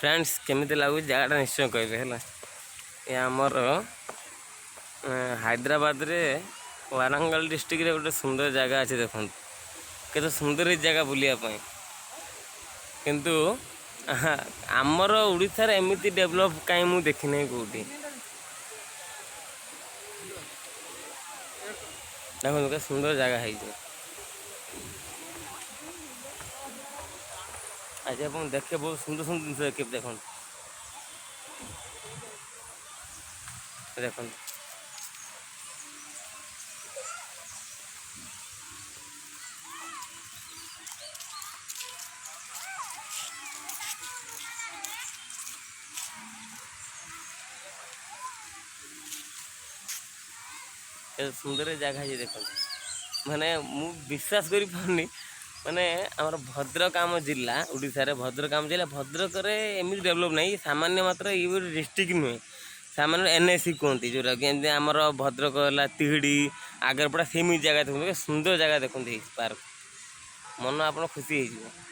Friends केमिति लगुच जगह निश्चय कहबे है ये आमर हैदराबाद रे वारंगल डिस्ट्रिक्ट रे गोटे सुंदर जगह अच्छे देखो केते सुंदर जगह बुलिया किंतु आमर उड़ीसा रे एमिति डेवलप कहीं मु देखी नहीं कोठी देखो के सुंदर जगह है आज आप देखे बहुत सुंदर सुंदर जिन देखे देखो देखो सुंदर जगह है देखो माने मु विश्वास करि पारनी माने आमर भद्रक आम जिला उड़ीसा रे भद्रक आम जिला भद्रक रे एमि डेवलप नहीं सामान्य मात्र ये डिस्ट्रिक्ट नुहे सामान्य एनएसी कहते जोरा कि आमर भद्रक है तिहिड़ी आगरपड़ा सेमी जगह देखते सुंदर जगह देखते पार्क मन आप खुशी हो।